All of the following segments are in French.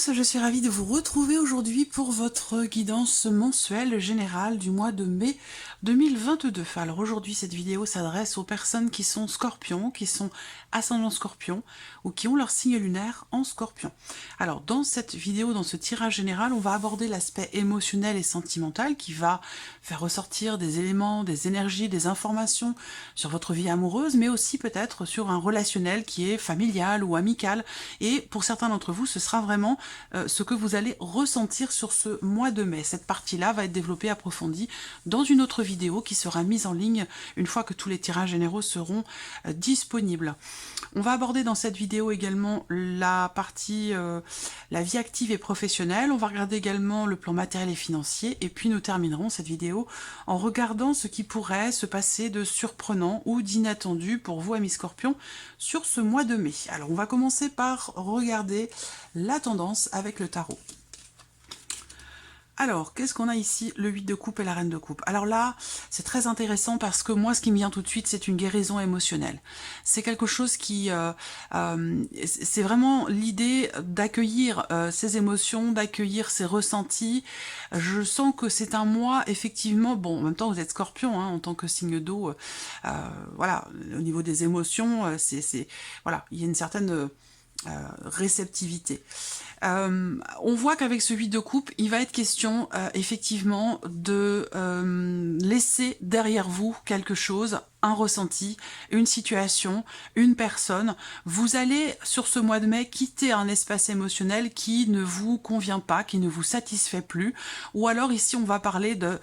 tous, je suis ravie de vous retrouver aujourd'hui pour votre guidance mensuelle générale du mois de mai 2022. Alors aujourd'hui, cette vidéo s'adresse aux personnes qui sont scorpions, qui sont ascendant scorpion ou qui ont leur signe lunaire en scorpion. Alors dans cette vidéo, dans ce tirage général, on va aborder l'aspect émotionnel et sentimental qui va faire ressortir des éléments, des énergies, des informations sur votre vie amoureuse, mais aussi peut-être sur un relationnel qui est familial ou amical. Et pour certains d'entre vous, ce sera vraiment ce que vous allez ressentir sur ce mois de mai. Cette partie-là va être développée, approfondie dans une autre vidéo qui sera mise en ligne une fois que tous les tirages généraux seront disponibles. On va aborder dans cette vidéo également la partie la vie active et professionnelle. On va regarder également le plan matériel et financier. Et puis nous terminerons cette vidéo en regardant ce qui pourrait se passer de surprenant ou d'inattendu pour vous, amis Scorpions, sur ce mois de mai. Alors on va commencer par regarder la tendance avec le tarot. Alors, qu'est-ce qu'on a ici? Le 8 de coupe et la reine de coupe. Alors là, c'est très intéressant parce que moi, ce qui me vient tout de suite, c'est une guérison émotionnelle. C'est quelque chose qui... c'est vraiment l'idée d'accueillir ces émotions, d'accueillir ces ressentis. Je sens que c'est un mois, effectivement... Bon, en même temps, vous êtes scorpion, hein, en tant que signe d'eau. Voilà, au niveau des émotions, voilà, il y a une certaine... réceptivité. On voit qu'avec ce 8 de coupe, il va être question effectivement de laisser derrière vous quelque chose, un ressenti, une situation, une personne. Vous allez, sur ce mois de mai, quitter un espace émotionnel qui ne vous convient pas, qui ne vous satisfait plus, ou alors ici on va parler de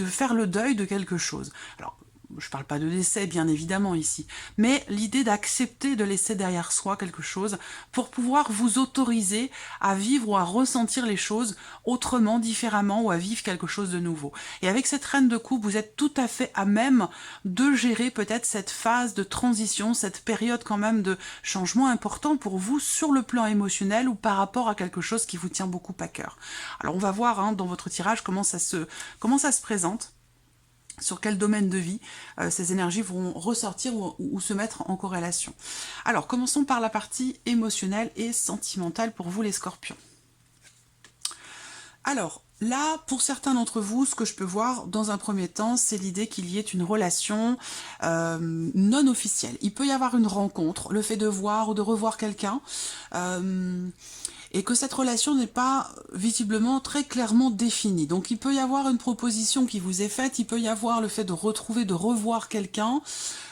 faire le deuil de quelque chose. Alors, je ne parle pas de décès, bien évidemment, ici, mais l'idée d'accepter de laisser derrière soi quelque chose pour pouvoir vous autoriser à vivre ou à ressentir les choses autrement, différemment, ou à vivre quelque chose de nouveau. Et avec cette reine de coupe, vous êtes tout à fait à même de gérer peut-être cette phase de transition, cette période quand même de changement important pour vous sur le plan émotionnel ou par rapport à quelque chose qui vous tient beaucoup à cœur. Alors on va voir hein, dans votre tirage comment ça se présente. Sur quel domaine de vie ces énergies vont ressortir ou se mettre en corrélation. Alors, commençons par la partie émotionnelle et sentimentale pour vous les scorpions. Alors, là, pour certains d'entre vous, ce que je peux voir dans un premier temps, c'est l'idée qu'il y ait une relation non officielle. Il peut y avoir une rencontre, le fait de voir ou de revoir quelqu'un, et que cette relation n'est pas visiblement très clairement définie. Donc il peut y avoir une proposition qui vous est faite, il peut y avoir le fait de retrouver, de revoir quelqu'un.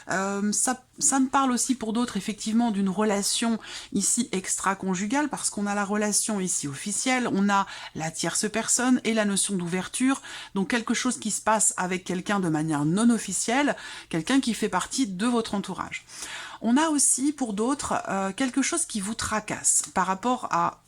Ça me parle aussi pour d'autres effectivement d'une relation ici extra-conjugale, parce qu'on a la relation ici officielle, on a la tierce personne et la notion d'ouverture, donc quelque chose qui se passe avec quelqu'un de manière non officielle, quelqu'un qui fait partie de votre entourage. On a aussi, pour d'autres, quelque chose qui vous tracasse par rapport à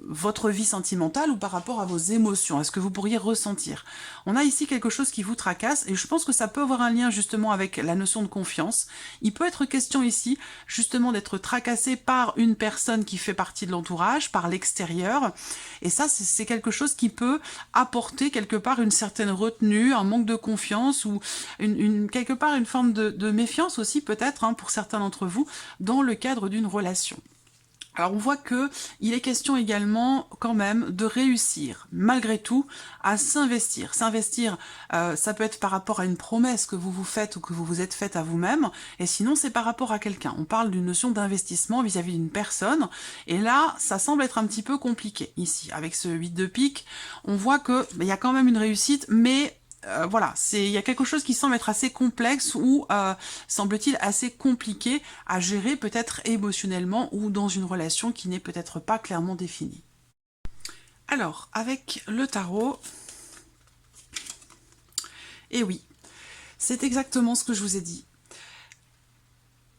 votre vie sentimentale ou par rapport à vos émotions, à ce que vous pourriez ressentir. On a ici quelque chose qui vous tracasse et je pense que ça peut avoir un lien justement avec la notion de confiance. Il peut être question ici justement d'être tracassé par une personne qui fait partie de l'entourage, par l'extérieur. Et ça, c'est quelque chose qui peut apporter quelque part une certaine retenue, un manque de confiance ou quelque part une forme de méfiance aussi peut-être hein, pour certains d'entre vous dans le cadre d'une relation. Alors on voit que il est question également quand même de réussir malgré tout à s'investir. S'investir, ça peut être par rapport à une promesse que vous vous faites ou que vous vous êtes faite à vous-même, et sinon c'est par rapport à quelqu'un. On parle d'une notion d'investissement vis-à-vis d'une personne, et là ça semble être un petit peu compliqué. Ici, avec ce 8 de pique, on voit que il y a quand même une réussite, mais voilà, il y a quelque chose qui semble être assez complexe ou semble-t-il assez compliqué à gérer peut-être émotionnellement ou dans une relation qui n'est peut-être pas clairement définie. Alors, avec le tarot, et oui, c'est exactement ce que je vous ai dit.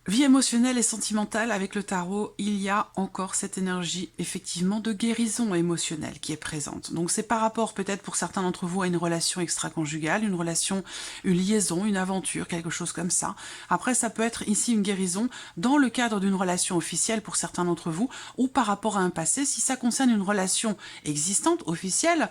Vie émotionnelle et sentimentale, avec le tarot, il y a encore cette énergie, effectivement, de guérison émotionnelle qui est présente. Donc c'est par rapport, peut-être pour certains d'entre vous, à une relation extra-conjugale, une relation, une liaison, une aventure, quelque chose comme ça. Après, ça peut être ici une guérison dans le cadre d'une relation officielle pour certains d'entre vous, ou par rapport à un passé, si ça concerne une relation existante, officielle,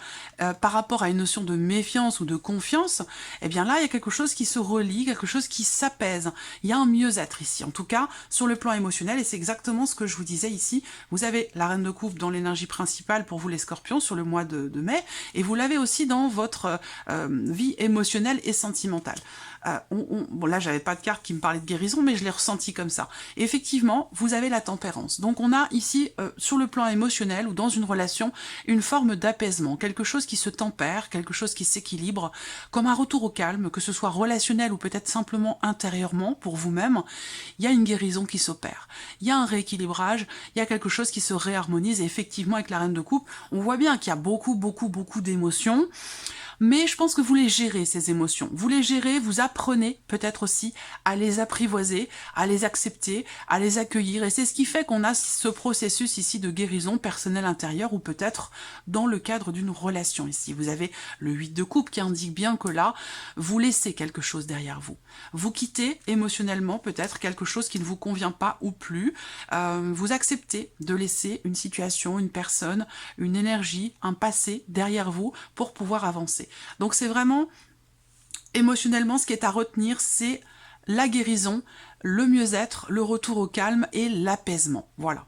par rapport à une notion de méfiance ou de confiance, eh bien là, il y a quelque chose qui se relie, quelque chose qui s'apaise. Il y a un mieux-être ici. En tout cas, sur le plan émotionnel, et c'est exactement ce que je vous disais ici, vous avez la reine de coupe dans l'énergie principale pour vous les scorpions sur le mois de mai, et vous l'avez aussi dans votre vie émotionnelle et sentimentale. Bon là j'avais pas de carte qui me parlait de guérison, mais je l'ai ressenti comme ça. Et effectivement, vous avez la tempérance. Donc on a ici, sur le plan émotionnel ou dans une relation, une forme d'apaisement, quelque chose qui se tempère, quelque chose qui s'équilibre, comme un retour au calme, que ce soit relationnel ou peut-être simplement intérieurement pour vous-même. Il y a une guérison qui s'opère, il y a un rééquilibrage, il y a quelque chose qui se réharmonise, et effectivement avec la reine de coupe, on voit bien qu'il y a beaucoup d'émotions. Mais je pense que vous les gérez, ces émotions. Vous les gérez, vous apprenez peut-être aussi à les apprivoiser, à les accepter, à les accueillir. Et c'est ce qui fait qu'on a ce processus ici de guérison personnelle intérieure, ou peut-être dans le cadre d'une relation ici. Vous avez le 8 de coupe qui indique bien que là, vous laissez quelque chose derrière vous. Vous quittez émotionnellement peut-être quelque chose qui ne vous convient pas ou plus. Vous acceptez de laisser une situation, une personne, une énergie, un passé derrière vous pour pouvoir avancer. Donc c'est vraiment, émotionnellement, ce qui est à retenir, c'est la guérison, le mieux-être, le retour au calme et l'apaisement. Voilà.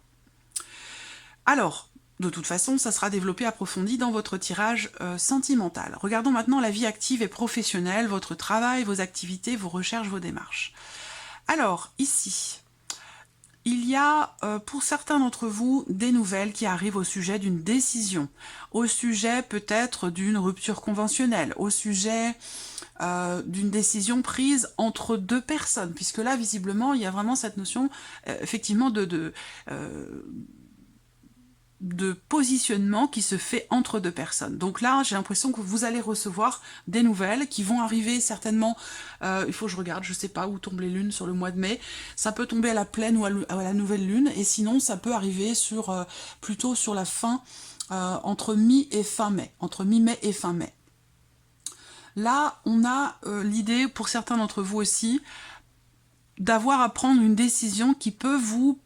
Alors, de toute façon, ça sera développé, approfondi dans votre tirage sentimental. Regardons maintenant la vie active et professionnelle, votre travail, vos activités, vos recherches, vos démarches. Alors, ici, il y a pour certains d'entre vous des nouvelles qui arrivent au sujet d'une décision, au sujet peut-être d'une rupture conventionnelle, au sujet d'une décision prise entre deux personnes, puisque là visiblement il y a vraiment cette notion effectivement de positionnement qui se fait entre deux personnes. Donc là, j'ai l'impression que vous allez recevoir des nouvelles qui vont arriver certainement, il faut que je regarde, je sais pas où tombent les lunes sur le mois de mai, ça peut tomber à la pleine ou à la nouvelle lune, et sinon ça peut arriver sur plutôt sur la fin, entre mi et fin mai, entre mi-mai et fin mai. Là, on a l'idée, pour certains d'entre vous aussi, d'avoir à prendre une décision qui peut vous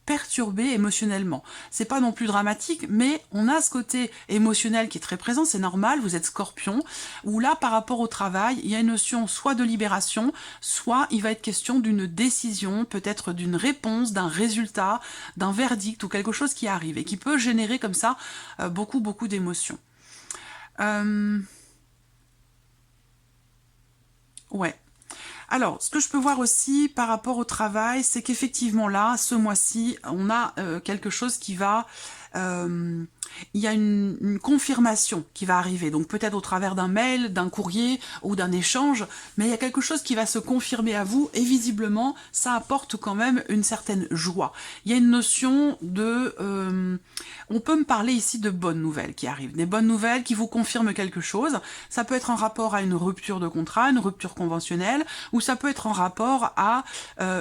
perturbé émotionnellement. C'est pas non plus dramatique, mais on a ce côté émotionnel qui est très présent, c'est normal, vous êtes scorpion, où là, par rapport au travail, il y a une notion soit de libération, soit il va être question d'une décision, peut-être d'une réponse, d'un résultat, d'un verdict, ou quelque chose qui arrive, et qui peut générer comme ça beaucoup d'émotions. Ouais. Alors, ce que je peux voir aussi par rapport au travail, c'est qu'effectivement là, ce mois-ci, on a quelque chose qui va... il y a une confirmation qui va arriver, donc peut-être au travers d'un mail, d'un courrier ou d'un échange, mais il y a quelque chose qui va se confirmer à vous, et visiblement, ça apporte quand même une certaine joie. Il y a une notion de... on peut me parler ici de bonnes nouvelles qui arrivent, des bonnes nouvelles qui vous confirment quelque chose. Ça peut être en rapport à une rupture de contrat, une rupture conventionnelle, ou ça peut être en rapport à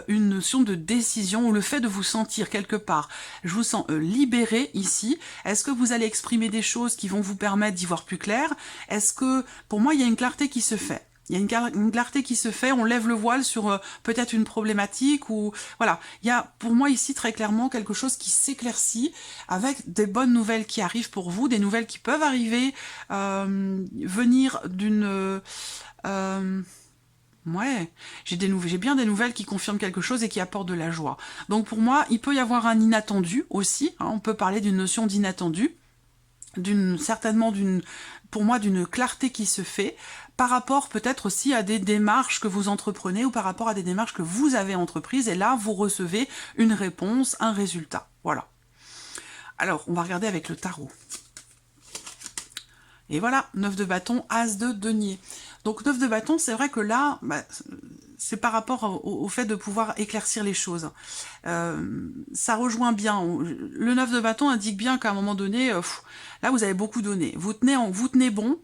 une notion de décision, ou le fait de vous sentir quelque part. Je vous sens libéré ici. Est-ce que vous allez exprimer des choses qui vont vous permettre d'y voir plus clair? Est-ce que, pour moi, il y a une clarté qui se fait? Il y a une clarté qui se fait, on lève le voile sur peut-être une problématique, ou voilà. Il y a pour moi ici très clairement quelque chose qui s'éclaircit avec des bonnes nouvelles qui arrivent pour vous, des nouvelles qui peuvent arriver, venir d'une... ouais, j'ai bien des nouvelles qui confirment quelque chose et qui apportent de la joie. Donc pour moi, il peut y avoir un inattendu aussi, hein, on peut parler d'une notion d'inattendu, pour moi, d'une clarté qui se fait, par rapport peut-être aussi à des démarches que vous entreprenez, ou par rapport à des démarches que vous avez entreprises, et là, vous recevez une réponse, un résultat. Voilà. Alors, on va regarder avec le tarot. Et voilà, 9 de bâton, as de denier. Donc 9 de bâton, c'est vrai que là, c'est par rapport au fait de pouvoir éclaircir les choses. Ça rejoint bien. Le 9 de bâton indique bien qu'à un moment donné, là vous avez beaucoup donné. Vous tenez bon,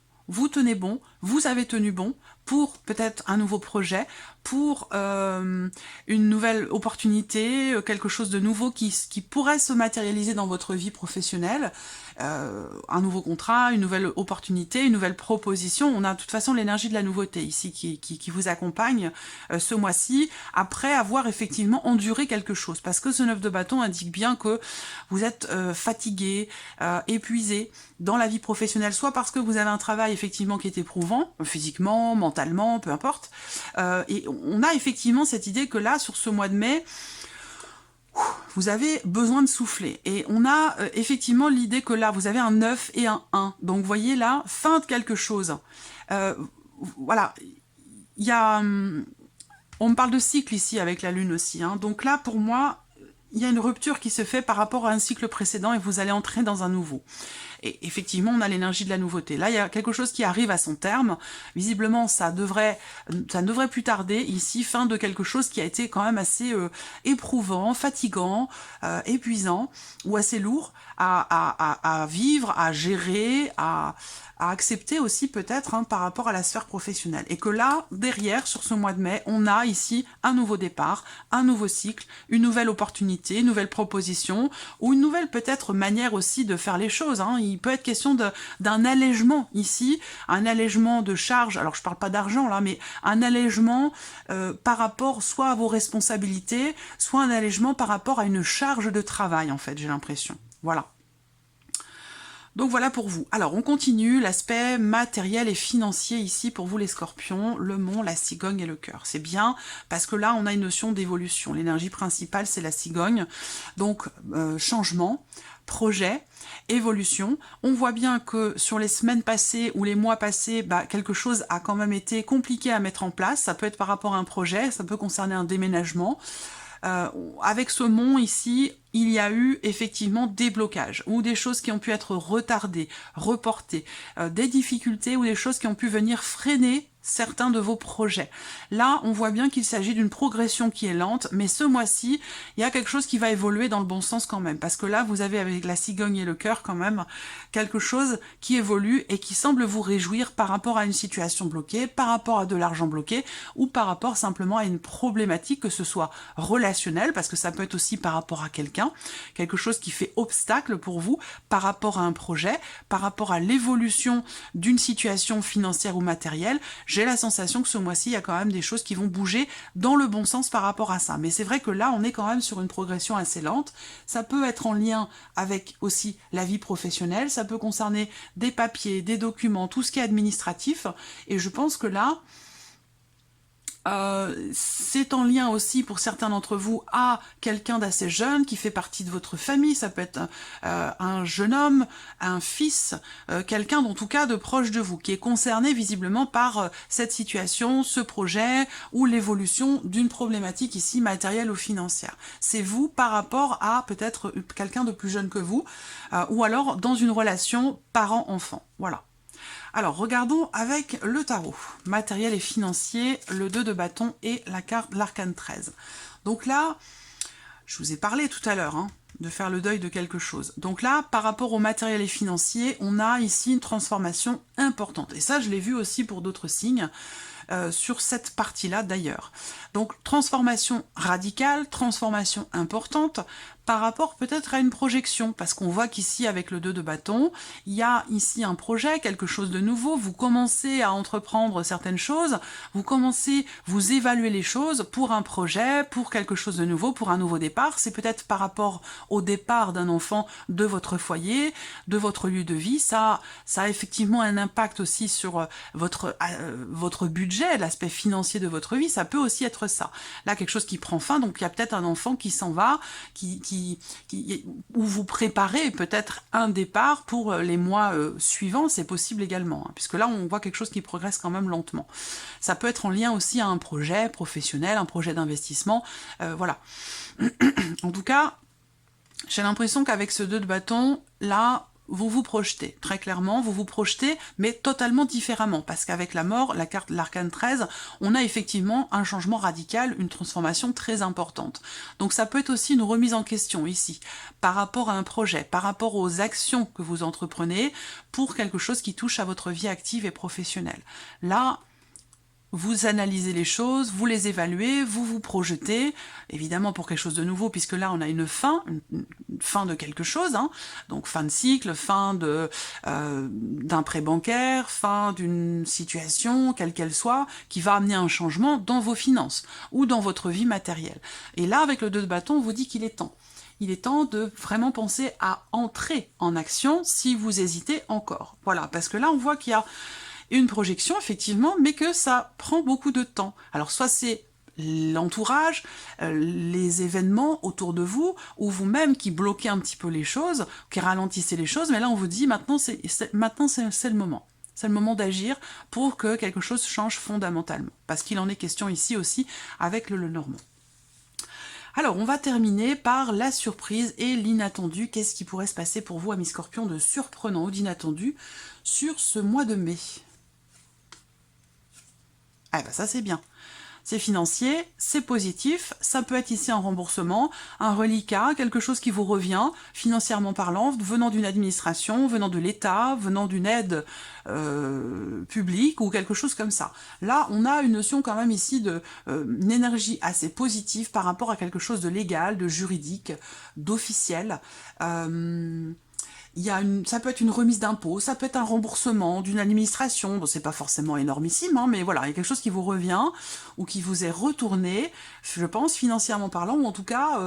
vous avez tenu bon pour peut-être un nouveau projet, pour une nouvelle opportunité, quelque chose de nouveau qui pourrait se matérialiser dans votre vie professionnelle. un nouveau contrat, une nouvelle opportunité, une nouvelle proposition. On a de toute façon l'énergie de la nouveauté ici qui vous accompagne ce mois-ci, après avoir effectivement enduré quelque chose. Parce que ce 9 de bâton indique bien que vous êtes fatigué, épuisé dans la vie professionnelle, soit parce que vous avez un travail effectivement qui est éprouvant, physiquement, mentalement, peu importe. Et on a effectivement cette idée que là, sur ce mois de mai, vous avez besoin de souffler. Et on a effectivement l'idée que là, vous avez un 9 et un 1. Donc, vous voyez là, fin de quelque chose. Voilà. Il y a... on me parle de cycle ici avec la Lune aussi. Hein. Donc là, pour moi, il y a une rupture qui se fait par rapport à un cycle précédent et vous allez entrer dans un nouveau. Et effectivement, on a l'énergie de la nouveauté. Là, il y a quelque chose qui arrive à son terme. Visiblement, ça ne devrait plus tarder. Ici, fin de quelque chose qui a été quand même assez éprouvant, fatigant, épuisant, ou assez lourd à vivre, à gérer, à accepter aussi peut-être par rapport à la sphère professionnelle. Et que là, derrière, sur ce mois de mai, on a ici un nouveau départ, un nouveau cycle, une nouvelle opportunité, une nouvelle proposition, ou une nouvelle peut-être manière aussi de faire les choses. Hein. Il peut être question d'un allègement ici, un allègement de charges, alors je ne parle pas d'argent là, mais un allègement par rapport soit à vos responsabilités, soit un allègement par rapport à une charge de travail en fait, j'ai l'impression. Voilà. Donc voilà pour vous. Alors on continue, l'aspect matériel et financier ici pour vous les scorpions, le mont, la cigogne et le cœur. C'est bien parce que là on a une notion d'évolution. L'énergie principale c'est la cigogne, donc changement, projet, évolution. On voit bien que sur les semaines passées ou les mois passés, quelque chose a quand même été compliqué à mettre en place. Ça peut être par rapport à un projet, ça peut concerner un déménagement. Avec ce mont ici, il y a eu effectivement des blocages ou des choses qui ont pu être retardées, reportées, des difficultés ou des choses qui ont pu venir freiner certains de vos projets. Là, on voit bien qu'il s'agit d'une progression qui est lente, mais ce mois-ci, il y a quelque chose qui va évoluer dans le bon sens quand même, parce que là, vous avez avec la cigogne et le cœur quand même quelque chose qui évolue et qui semble vous réjouir par rapport à une situation bloquée, par rapport à de l'argent bloqué, ou par rapport simplement à une problématique, que ce soit relationnelle, parce que ça peut être aussi par rapport à quelqu'un, quelque chose qui fait obstacle pour vous, par rapport à un projet, par rapport à l'évolution d'une situation financière ou matérielle. J'ai la sensation que ce mois-ci, il y a quand même des choses qui vont bouger dans le bon sens par rapport à ça. Mais c'est vrai que là, on est quand même sur une progression assez lente. Ça peut être en lien avec aussi la vie professionnelle, ça peut concerner des papiers, des documents, tout ce qui est administratif. Et je pense que là, c'est en lien aussi pour certains d'entre vous à quelqu'un d'assez jeune qui fait partie de votre famille. Ça peut être un jeune homme, un fils, quelqu'un en tout cas de proche de vous qui est concerné visiblement par cette situation, ce projet ou l'évolution d'une problématique ici matérielle ou financière. C'est vous par rapport à peut-être quelqu'un de plus jeune que vous ou alors dans une relation parent-enfant. Voilà. Alors, regardons avec le tarot. Matériel et financier, le 2 de bâton et la carte l'arcane 13. Donc là, je vous ai parlé tout à l'heure, de faire le deuil de quelque chose. Donc là, par rapport au matériel et financier, on a ici une transformation importante. Et ça, je l'ai vu aussi pour d'autres signes, sur cette partie-là d'ailleurs. Donc, transformation radicale, transformation importante, par rapport peut-être à une projection, parce qu'on voit qu'ici, avec le 2 de bâton, il y a ici un projet, quelque chose de nouveau, vous commencez à entreprendre certaines choses, vous évaluez les choses pour un projet, pour quelque chose de nouveau, pour un nouveau départ. C'est peut-être par rapport au départ d'un enfant de votre foyer, de votre lieu de vie. Ça a effectivement un impact aussi sur votre budget, l'aspect financier de votre vie. Ça peut aussi être ça. Là, quelque chose qui prend fin, donc il y a peut-être un enfant qui s'en va, où vous préparez peut-être un départ pour les mois suivants, c'est possible également, puisque là on voit quelque chose qui progresse quand même lentement. Ça peut être en lien aussi à un projet professionnel, un projet d'investissement, voilà. En tout cas, j'ai l'impression qu'avec ce 2 de bâton, là, vous vous projetez, très clairement, vous vous projetez, mais totalement différemment, parce qu'avec la mort, la carte l'arcane 13, on a effectivement un changement radical, une transformation très importante. Donc ça peut être aussi une remise en question ici, par rapport à un projet, par rapport aux actions que vous entreprenez, pour quelque chose qui touche à votre vie active et professionnelle. Là, vous analysez les choses, vous les évaluez, vous vous projetez, évidemment pour quelque chose de nouveau, puisque là on a une fin de quelque chose, hein, donc fin de cycle, fin d'un prêt bancaire, fin d'une situation, quelle qu'elle soit, qui va amener un changement dans vos finances ou dans votre vie matérielle. Et là, avec le 2 de bâton, on vous dit qu'il est temps. Il est temps de vraiment penser à entrer en action si vous hésitez encore. Voilà, parce que là on voit qu'il y a une projection, effectivement, mais que ça prend beaucoup de temps. Alors, soit c'est l'entourage, les événements autour de vous, ou vous-même qui bloquez un petit peu les choses, qui ralentissez les choses, mais là, on vous dit, maintenant, c'est le moment. C'est le moment d'agir pour que quelque chose change fondamentalement. Parce qu'il en est question ici aussi avec le Lenormand. Alors, on va terminer par la surprise et l'inattendu. Qu'est-ce qui pourrait se passer pour vous, amis Scorpions, de surprenant ou d'inattendu sur ce mois de mai? Ah ben ça c'est bien. C'est financier, c'est positif, ça peut être ici un remboursement, un reliquat, quelque chose qui vous revient, financièrement parlant, venant d'une administration, venant de l'État, venant d'une aide publique ou quelque chose comme ça. Là, on a une notion quand même ici une énergie assez positive par rapport à quelque chose de légal, de juridique, d'officiel. Ça peut être une remise d'impôt, ça peut être un remboursement d'une administration, bon, c'est pas forcément énormissime, hein, mais voilà, il y a quelque chose qui vous revient, ou qui vous est retourné, je pense, financièrement parlant, ou en tout cas,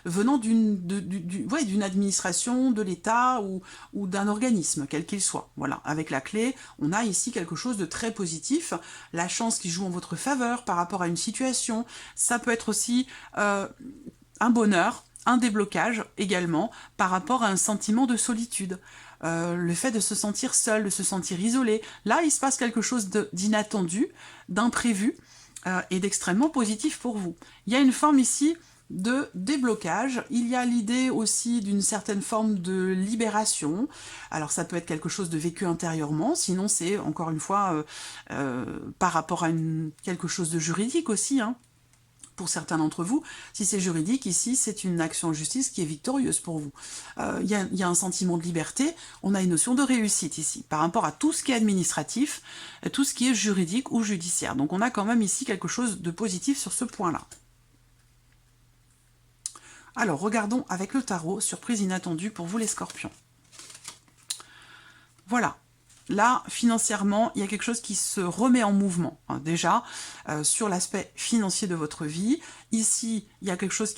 venant d'une administration, de l'État, ou d'un organisme, quel qu'il soit. Voilà, avec la clé, on a ici quelque chose de très positif, la chance qui joue en votre faveur par rapport à une situation, ça peut être aussi un bonheur, un déblocage également par rapport à un sentiment de solitude. Le fait de se sentir seul, de se sentir isolé. Là, il se passe quelque chose d'inattendu, d'imprévu et d'extrêmement positif pour vous. Il y a une forme ici de déblocage. Il y a l'idée aussi d'une certaine forme de libération. Alors ça peut être quelque chose de vécu intérieurement, sinon c'est encore une fois par rapport à quelque chose de juridique aussi, hein. Pour certains d'entre vous, si c'est juridique, ici, c'est une action en justice qui est victorieuse pour vous. Il y a un sentiment de liberté, on a une notion de réussite ici, par rapport à tout ce qui est administratif, tout ce qui est juridique ou judiciaire. Donc on a quand même ici quelque chose de positif sur ce point-là. Alors, regardons avec le tarot, surprise inattendue pour vous les Scorpions. Voilà. Là, financièrement, il y a quelque chose qui se remet en mouvement, hein, déjà, sur l'aspect financier de votre vie. Ici, il y a quelque chose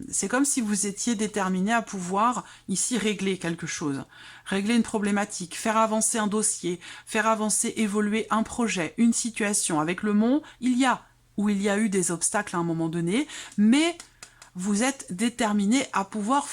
c'est comme si vous étiez déterminé à pouvoir, ici, régler quelque chose. Régler une problématique, faire avancer un dossier, faire avancer, évoluer un projet, une situation. Avec le Mont, il y a eu des obstacles à un moment donné, mais vous êtes déterminé à pouvoir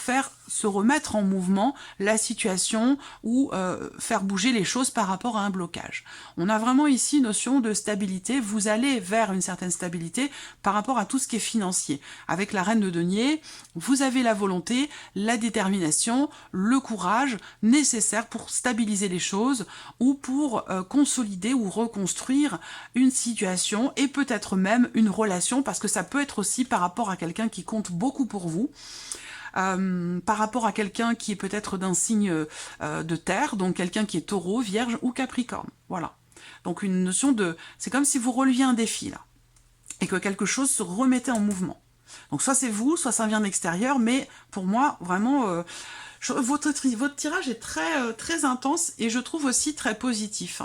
se remettre en mouvement la situation ou faire bouger les choses par rapport à un blocage. On a vraiment ici une notion de stabilité, vous allez vers une certaine stabilité par rapport à tout ce qui est financier. Avec la reine de denier, vous avez la volonté, la détermination, le courage nécessaire pour stabiliser les choses ou pour consolider ou reconstruire une situation et peut-être même une relation, parce que ça peut être aussi par rapport à quelqu'un qui compte beaucoup pour vous. Par rapport à quelqu'un qui est peut-être d'un signe de terre, donc quelqu'un qui est taureau, vierge ou capricorne. Voilà. Donc une notion c'est comme si vous releviez un défi là, et que quelque chose se remettait en mouvement. Donc soit c'est vous, soit ça vient de l'extérieur, mais pour moi, vraiment, votre tirage est très intense et je trouve aussi très positif.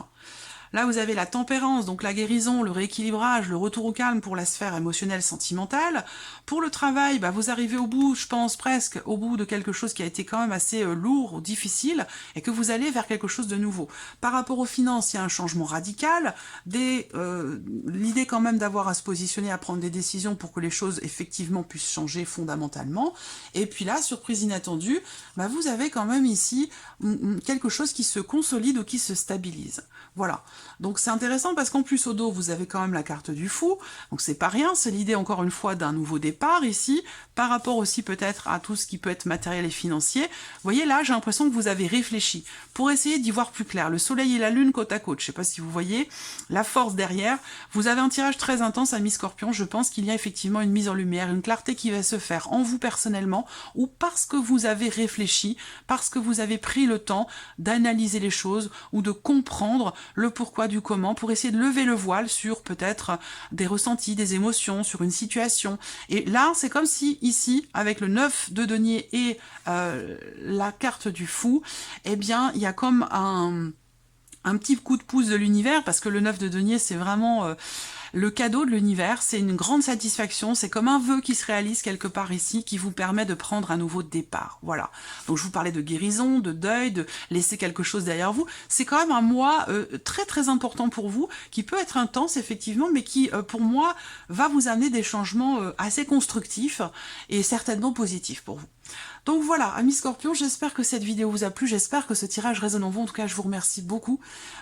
Là, vous avez la tempérance, donc la guérison, le rééquilibrage, le retour au calme pour la sphère émotionnelle sentimentale. Pour le travail, vous arrivez au bout, je pense presque, au bout de quelque chose qui a été quand même assez lourd ou difficile, et que vous allez vers quelque chose de nouveau. Par rapport aux finances, il y a un changement radical, l'idée quand même d'avoir à se positionner, à prendre des décisions pour que les choses effectivement puissent changer fondamentalement. Et puis là, surprise inattendue, vous avez quand même ici quelque chose qui se consolide ou qui se stabilise. Voilà, donc c'est intéressant parce qu'en plus au dos, vous avez quand même la carte du fou, donc c'est pas rien, c'est l'idée encore une fois d'un nouveau départ ici, par rapport aussi peut-être à tout ce qui peut être matériel et financier. Vous voyez là, j'ai l'impression que vous avez réfléchi pour essayer d'y voir plus clair. Le soleil et la lune côte à côte, je sais pas si vous voyez la force derrière. Vous avez un tirage très intense, amis Scorpion, je pense qu'il y a effectivement une mise en lumière, une clarté qui va se faire en vous personnellement, ou parce que vous avez réfléchi, parce que vous avez pris le temps d'analyser les choses ou de comprendre le pourquoi pourquoi, du comment, pour essayer de lever le voile sur peut-être des ressentis, des émotions, sur une situation. Et là, c'est comme si, ici, avec le 9 de denier et la carte du fou, eh bien, il y a comme un petit coup de pouce de l'univers, parce que le 9 de denier, c'est vraiment le cadeau de l'univers, c'est une grande satisfaction, c'est comme un vœu qui se réalise quelque part ici, qui vous permet de prendre un nouveau départ. Voilà. Donc je vous parlais de guérison, de deuil, de laisser quelque chose derrière vous. C'est quand même un mois très très important pour vous, qui peut être intense effectivement, mais qui pour moi va vous amener des changements assez constructifs et certainement positifs pour vous. Donc voilà, amis Scorpions, j'espère que cette vidéo vous a plu, j'espère que ce tirage résonne en vous. En tout cas, je vous remercie beaucoup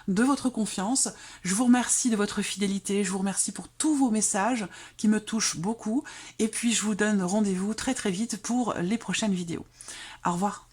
de votre confiance, je vous remercie de votre fidélité, je vous remercie pour tous vos messages qui me touchent beaucoup. Et puis, je vous donne rendez-vous très très vite pour les prochaines vidéos. Au revoir.